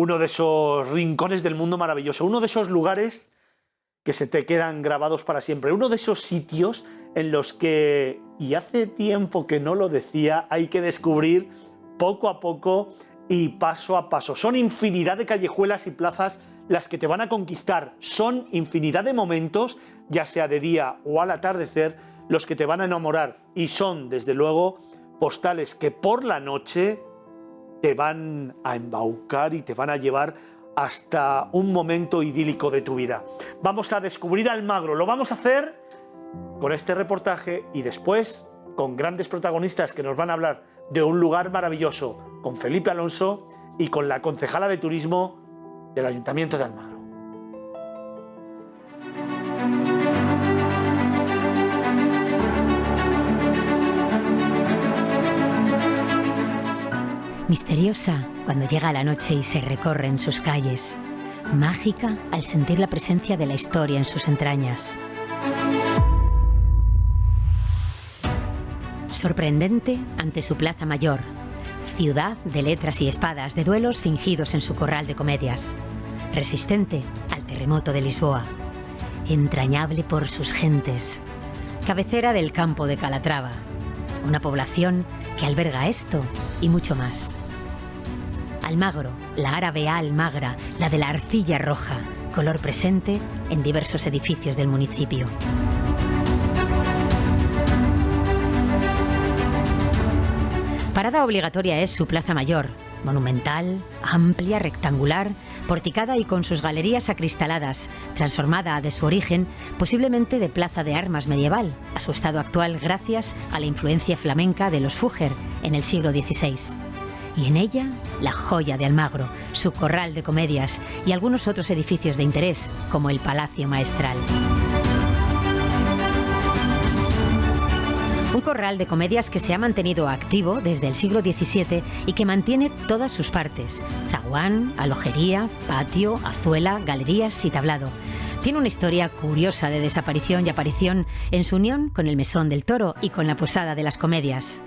uno de esos rincones del mundo maravilloso, uno de esos lugares que se te quedan grabados para siempre, uno de esos sitios en los que, y hace tiempo que no lo decía, hay que descubrir poco a poco y paso a paso. Son infinidad de callejuelas y plazas las que te van a conquistar, son infinidad de momentos, ya sea de día o al atardecer, los que te van a enamorar, y son, desde luego, postales que por la noche te van a embaucar y te van a llevar hasta un momento idílico de tu vida. Vamos a descubrir Almagro, lo vamos a hacer con este reportaje y después con grandes protagonistas que nos van a hablar de un lugar maravilloso, con Felipe Alonso y con la concejala de turismo del Ayuntamiento de Almagro. Misteriosa cuando llega la noche y se recorren sus calles. Mágica al sentir la presencia de la historia en sus entrañas. Sorprendente ante su plaza mayor. Ciudad de letras y espadas, de duelos fingidos en su corral de comedias. Resistente al terremoto de Lisboa. Entrañable por sus gentes. Cabecera del campo de Calatrava. Una población que alberga esto y mucho más. Almagro, la árabe almagra, la de la arcilla roja, color presente en diversos edificios del municipio. Parada obligatoria es su plaza mayor, monumental, amplia, rectangular, porticada y con sus galerías acristaladas, transformada de su origen posiblemente de plaza de armas medieval a su estado actual gracias a la influencia flamenca de los Fúger en el siglo XVI. Y en ella, la joya de Almagro, su corral de comedias y algunos otros edificios de interés, como el Palacio Maestral. Un corral de comedias que se ha mantenido activo desde el siglo XVII y que mantiene todas sus partes: zaguán, alojería, patio, azuela, galerías y tablado. Tiene una historia curiosa de desaparición y aparición en su unión con el Mesón del Toro y con la Posada de las Comedias.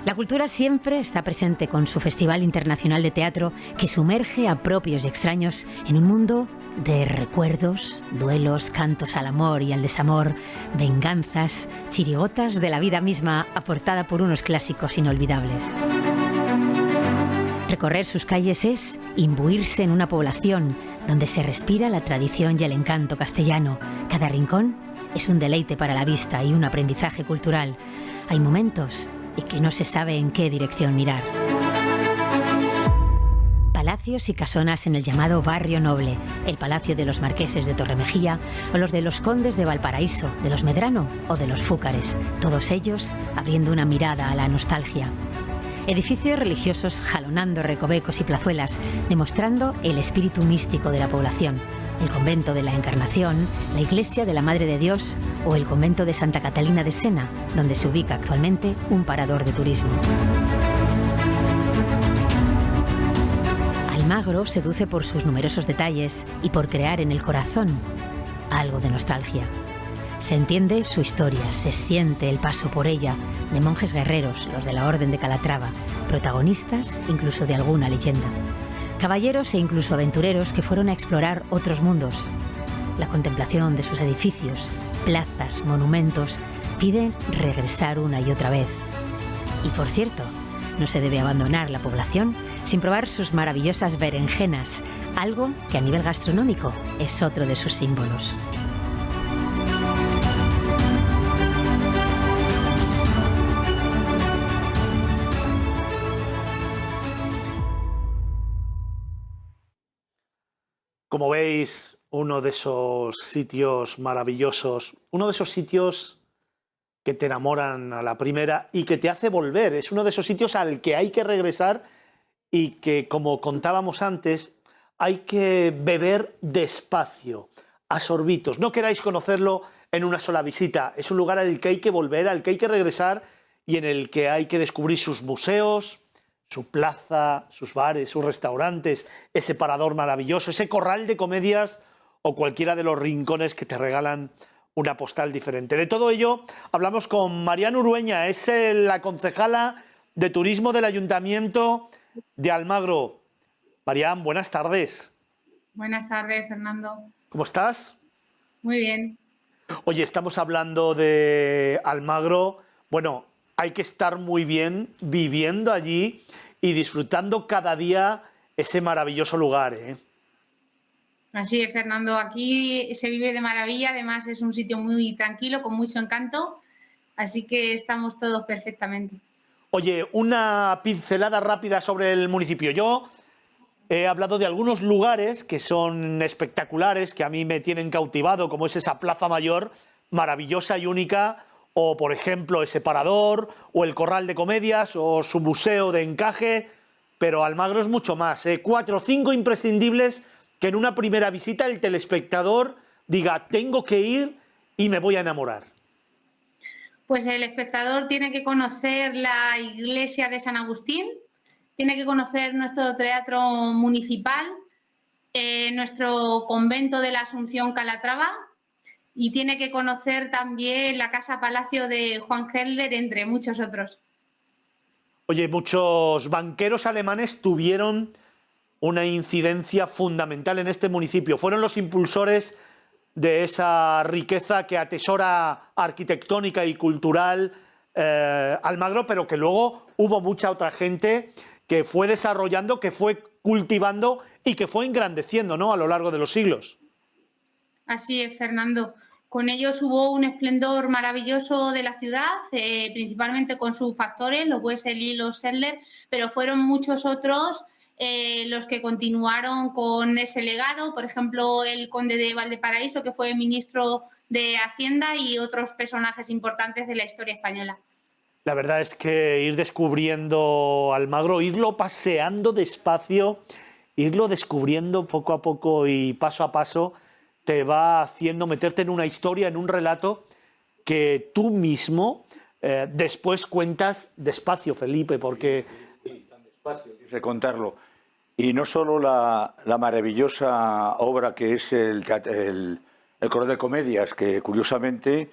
La cultura siempre está presente con su Festival Internacional de Teatro que sumerge a propios y extraños en un mundo de recuerdos, duelos, cantos al amor y al desamor, venganzas, chirigotas de la vida misma aportada por unos clásicos inolvidables. Recorrer sus calles es imbuirse en una población donde se respira la tradición y el encanto castellano. Cada rincón es un deleite para la vista y un aprendizaje cultural. Hay momentos y que no se sabe en qué dirección mirar. Palacios y casonas en el llamado Barrio Noble, el Palacio de los Marqueses de Torremejía o los de los Condes de Valparaíso, de los Medrano o de los Fúcares, todos ellos abriendo una mirada a la nostalgia. Edificios religiosos jalonando recovecos y plazuelas, demostrando el espíritu místico de la población. El convento de la Encarnación, la iglesia de la Madre de Dios o el convento de Santa Catalina de Sena, donde se ubica actualmente un parador de turismo. Almagro seduce por sus numerosos detalles y por crear en el corazón algo de nostalgia. Se entiende su historia, se siente el paso por ella de monjes guerreros, los de la Orden de Calatrava, protagonistas incluso de alguna leyenda. Caballeros e incluso aventureros que fueron a explorar otros mundos. La contemplación de sus edificios, plazas, monumentos, piden regresar una y otra vez. Y por cierto, no se debe abandonar la población sin probar sus maravillosas berenjenas, algo que a nivel gastronómico es otro de sus símbolos. Como veis, uno de esos sitios maravillosos, uno de esos sitios que te enamoran a la primera y que te hace volver. Es uno de esos sitios al que hay que regresar y que, como contábamos antes, hay que beber despacio, a sorbitos. No queráis conocerlo en una sola visita. Es un lugar al que hay que volver, al que hay que regresar y en el que hay que descubrir sus museos, su plaza, sus bares, sus restaurantes, ese parador maravilloso, ese corral de comedias o cualquiera de los rincones que te regalan una postal diferente. De todo ello hablamos con Mariano Urueña, es la concejala de turismo del Ayuntamiento de Almagro. Mariam, buenas tardes. Buenas tardes, Fernando. ¿Cómo estás? Muy bien. Oye, estamos hablando de Almagro. Bueno, hay que estar muy bien viviendo allí y disfrutando cada día ese maravilloso lugar, ¿eh? Así es, Fernando. Aquí se vive de maravilla. Además, es un sitio muy tranquilo, con mucho encanto. Así que estamos todos perfectamente. Oye, una pincelada rápida sobre el municipio. Yo he hablado de algunos lugares que son espectaculares, que a mí me tienen cautivado, como es esa Plaza Mayor, maravillosa y única, o por ejemplo ese Parador, o el Corral de Comedias, o su Museo de Encaje, pero Almagro es mucho más, ¿eh? 4 o 5 imprescindibles que en una primera visita el telespectador diga, tengo que ir y me voy a enamorar. Pues el espectador tiene que conocer la iglesia de San Agustín, tiene que conocer nuestro teatro municipal, nuestro convento de la Asunción Calatrava y tiene que conocer también la Casa Palacio de Juan Helder, entre muchos otros. Oye, muchos banqueros alemanes tuvieron una incidencia fundamental en este municipio. Fueron los impulsores de esa riqueza que atesora arquitectónica y cultural Almagro, pero que luego hubo mucha otra gente que fue desarrollando, que fue cultivando y que fue engrandeciendo, ¿no?, a lo largo de los siglos. Así es, Fernando. Con ellos hubo un esplendor maravilloso de la ciudad, principalmente con sus factores, los Wessel y los Sedler, pero fueron muchos otros los que continuaron con ese legado, por ejemplo, el conde de Valparaíso, que fue ministro de Hacienda, y otros personajes importantes de la historia española. La verdad es que ir descubriendo Almagro, irlo paseando despacio, irlo descubriendo poco a poco y paso a paso, te va haciendo meterte en una historia, en un relato que tú mismo después cuentas despacio, Felipe, porque... Sí, tan despacio, quise contarlo. Y no solo la maravillosa obra que es el Corral de Comedias, que curiosamente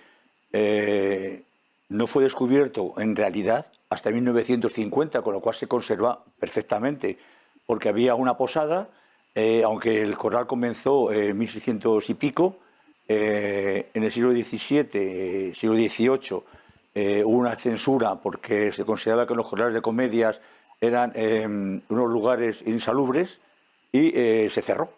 no fue descubierto en realidad hasta 1950, con lo cual se conserva perfectamente, porque había una posada, aunque el corral comenzó en 1600 y pico, en el siglo XVII, siglo XVIII, hubo una censura porque se consideraba que los corrales de comedias eran unos lugares insalubres y se cerró.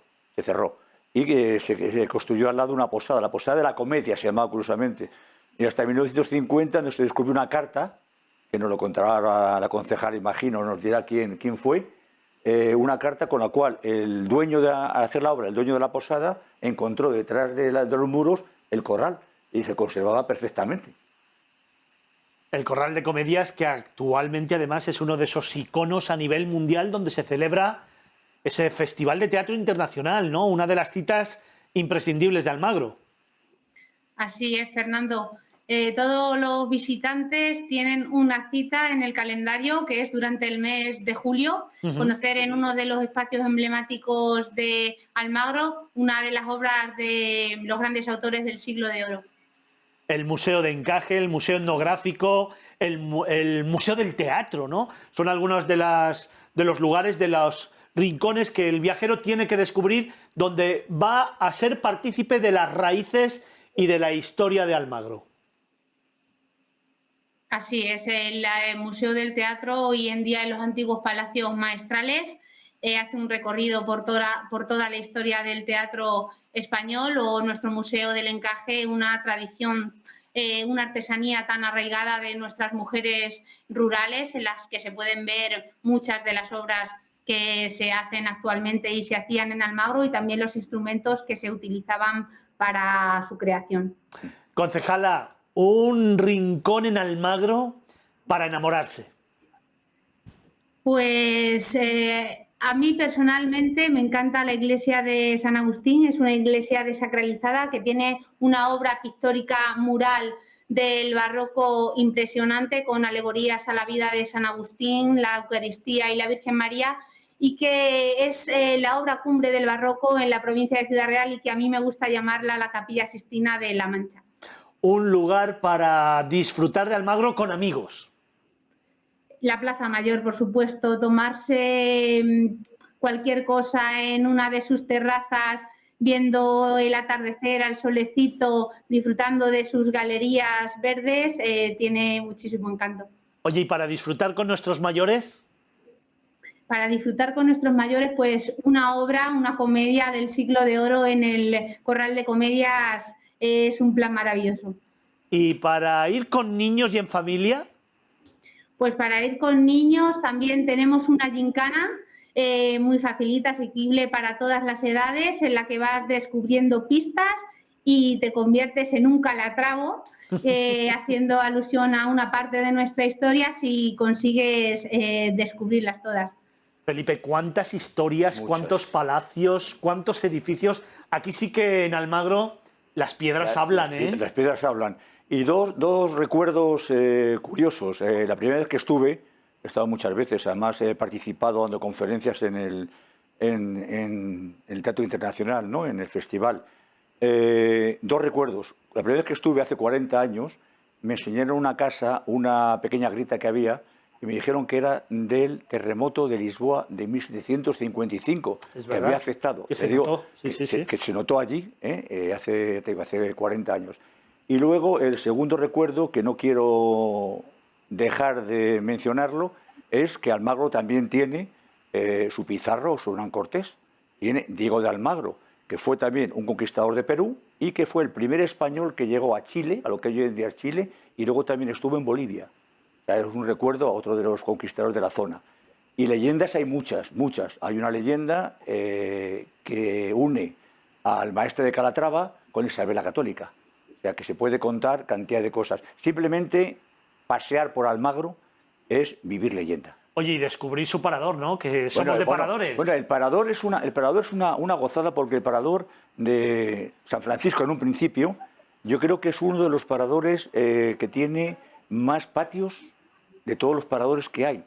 Y se construyó al lado una posada, la posada de la Comedia se llamaba curiosamente. Y hasta 1950 nos se descubrió una carta, que nos lo contará la concejal, imagino, nos dirá quién fue, una carta con la cual el dueño al hacer la obra, el dueño de la posada, encontró detrás de los muros el corral y se conservaba perfectamente. El Corral de Comedias, que actualmente además es uno de esos iconos a nivel mundial donde se celebra ese Festival de Teatro Internacional, ¿no? Una de las citas imprescindibles de Almagro. Así es, Fernando. Todos los visitantes tienen una cita en el calendario, que es durante el mes de julio, conocer en uno de los espacios emblemáticos de Almagro una de las obras de los grandes autores del Siglo de Oro. El Museo de Encaje, el Museo Etnográfico, el Museo del Teatro, ¿no? Son algunos de los lugares, de los rincones que el viajero tiene que descubrir, donde va a ser partícipe de las raíces y de la historia de Almagro. Así es, el Museo del Teatro hoy en día en los antiguos palacios maestrales hace un recorrido por toda la historia del teatro español, o nuestro Museo del Encaje, una tradición, una artesanía tan arraigada de nuestras mujeres rurales, en las que se pueden ver muchas de las obras que se hacen actualmente y se hacían en Almagro, y también los instrumentos que se utilizaban para su creación. Concejala, un rincón en Almagro para enamorarse. Pues a mí personalmente me encanta la iglesia de San Agustín. Es una iglesia desacralizada que tiene una obra pictórica mural del barroco impresionante, con alegorías a la vida de San Agustín, la Eucaristía y la Virgen María, y que es la obra cumbre del barroco en la provincia de Ciudad Real, y que a mí me gusta llamarla la Capilla Sixtina de La Mancha. Un lugar para disfrutar de Almagro con amigos. La Plaza Mayor, por supuesto, tomarse cualquier cosa en una de sus terrazas, viendo el atardecer al solecito, disfrutando de sus galerías verdes, tiene muchísimo encanto. Oye, ¿y para disfrutar con nuestros mayores? Para disfrutar con nuestros mayores, pues una obra, una comedia del Siglo de Oro en el Corral de Comedias es un plan maravilloso. ¿Y para ir con niños y en familia? Pues para ir con niños también tenemos una gincana muy facilita, asequible para todas las edades, en la que vas descubriendo pistas y te conviertes en un Calatravo, haciendo alusión a una parte de nuestra historia si consigues descubrirlas todas. Felipe, ¿cuántas historias, Muchas. cuántos palacios, cuántos edificios? Aquí sí que en Almagro las piedras hablan, ¿eh? Las piedras hablan. Y dos recuerdos curiosos. La primera vez que estuve, he estado muchas veces, además he participado dando conferencias en el Teatro Internacional, ¿no? En el festival. Dos recuerdos. La primera vez que estuve, hace 40 años, me enseñaron una casa, una pequeña grita que había, y me dijeron que era del terremoto de Lisboa de 1755, Es que verdad, había afectado. que se Te digo, notó, sí. que se notó allí, hace 40 años. Y luego el segundo recuerdo, que no quiero dejar de mencionarlo, es que Almagro también tiene su pizarro sobre Hernán Cortés. Tiene Diego de Almagro, que fue también un conquistador de Perú y que fue el primer español que llegó a Chile, a lo que hoy en día es Chile, y luego también estuvo en Bolivia. O sea, es un recuerdo a otro de los conquistadores de la zona. Y leyendas hay muchas, muchas. Hay una leyenda que une al maestre de Calatrava con Isabel la Católica. O sea, que se puede contar cantidad de cosas. Simplemente pasear por Almagro es vivir leyenda. Oye, y descubrí su parador, ¿no? Que somos de paradores. Bueno, el parador es una gozada, porque el parador de San Francisco, en un principio, yo creo que es uno de los paradores que tiene más patios de todos los paradores que hay.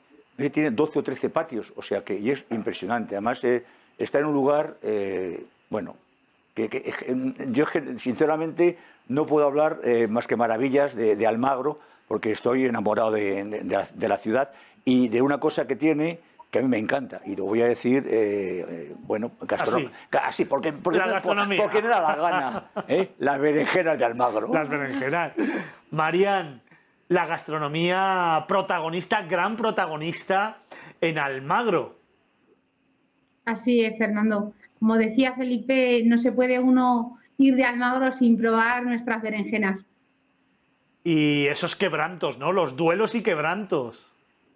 Tiene 12 o 13 patios, o sea que y es impresionante. Además, está en un lugar, bueno, yo sinceramente no puedo hablar más que maravillas de Almagro, porque estoy enamorado de la ciudad y de una cosa que tiene que a mí me encanta, y lo voy a decir, bueno, así, porque la gastronomía. Porque me da la gana, las berenjenas de Almagro. Las berenjenas. Marian, la gastronomía protagonista, gran protagonista en Almagro. Así es, Fernando. Como decía Felipe, no se puede uno ir de Almagro sin probar nuestras berenjenas. Y esos quebrantos, ¿no? Los duelos y quebrantos.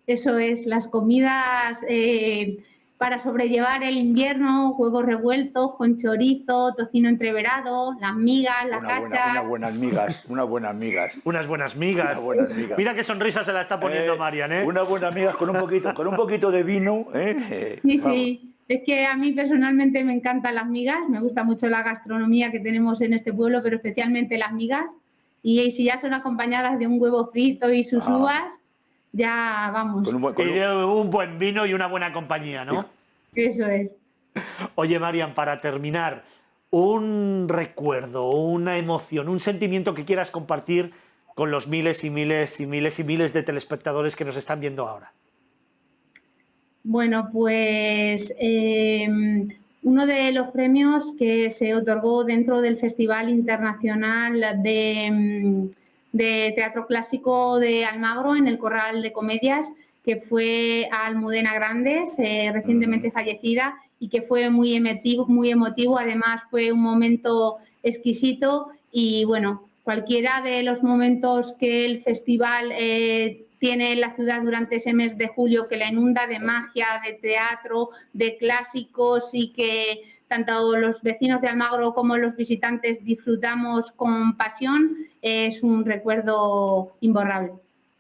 Eso es, las comidas para sobrellevar el invierno, huevos revueltos con chorizo, tocino entreverado, las migas, las cachas. Unas buenas migas. Unas buenas migas. Unas buenas migas. Mira qué sonrisa se la está poniendo Marian, ¿eh? Unas buenas migas con un poquito de vino, Sí. Es que a mí personalmente me encantan las migas, me gusta mucho la gastronomía que tenemos en este pueblo, pero especialmente las migas. Y si ya son acompañadas de un huevo frito y sus uvas, ya vamos. Y de un buen vino y una buena compañía, ¿no? Eso es. Oye, Marian, para terminar, un recuerdo, una emoción, un sentimiento que quieras compartir con los miles y miles y miles y miles de telespectadores que nos están viendo ahora. Bueno, pues uno de los premios que se otorgó dentro del Festival Internacional de Teatro Clásico de Almagro, en el Corral de Comedias, que fue a Almudena Grandes, recientemente fallecida, y que fue muy emotivo. Además, fue un momento exquisito y, bueno, cualquiera de los momentos que el festival tiene en la ciudad durante ese mes de julio, que la inunda de magia, de teatro, de clásicos, y que tanto los vecinos de Almagro como los visitantes disfrutamos con pasión, es un recuerdo imborrable.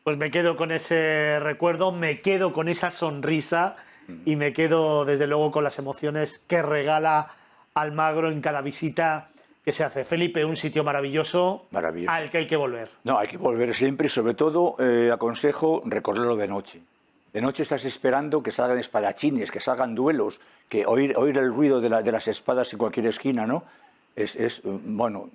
Pues me quedo con ese recuerdo, me quedo con esa sonrisa y me quedo desde luego con las emociones que regala Almagro en cada visita que se hace. Felipe, un sitio maravilloso, al que hay que volver. No, hay que volver siempre, y sobre todo aconsejo recorrerlo de noche. De noche estás esperando que salgan espadachines, que salgan duelos, que oír el ruido de las espadas en cualquier esquina, ¿no? Bueno,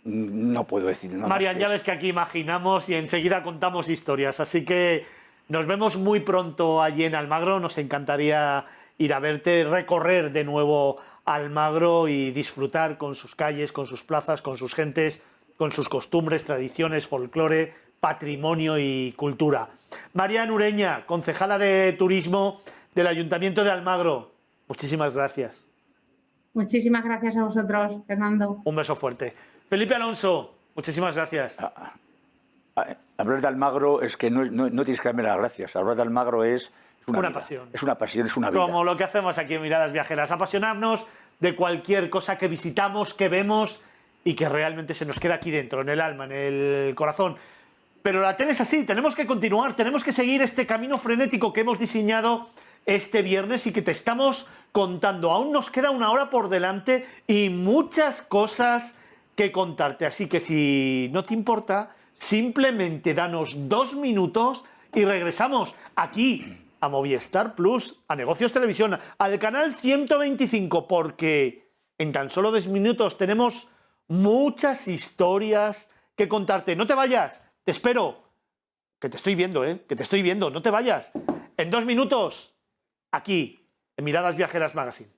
no puedo decir nada. Marian, ya ves que aquí imaginamos y enseguida contamos historias, así que nos vemos muy pronto allí en Almagro. Nos encantaría ir a verte recorrer de nuevo Almagro y disfrutar con sus calles, con sus plazas, con sus gentes, con sus costumbres, tradiciones, folclore, patrimonio y cultura. María Ureña, concejala de Turismo del Ayuntamiento de Almagro, muchísimas gracias. Muchísimas gracias a vosotros, Fernando. Un beso fuerte. Felipe Alonso, muchísimas gracias. Hablar de Almagro es que no tienes que darme las gracias. Hablar de Almagro es una pasión. Es una pasión, es una vida. Como lo que hacemos aquí en Miradas Viajeras, apasionarnos de cualquier cosa que visitamos, que vemos y que realmente se nos queda aquí dentro, en el alma, en el corazón. Pero la tele es así, tenemos que continuar, tenemos que seguir este camino frenético que hemos diseñado este viernes y que te estamos contando. Aún nos queda una hora por delante y muchas cosas que contarte. Así que si no te importa, simplemente danos 2 minutos y regresamos aquí a Movistar Plus, a Negocios Televisión, al canal 125, porque en tan solo 2 minutos tenemos muchas historias que contarte. No te vayas, te espero, que te estoy viendo, que te estoy viendo, no te vayas. En 2 minutos, aquí, en Miradas Viajeras Magazine.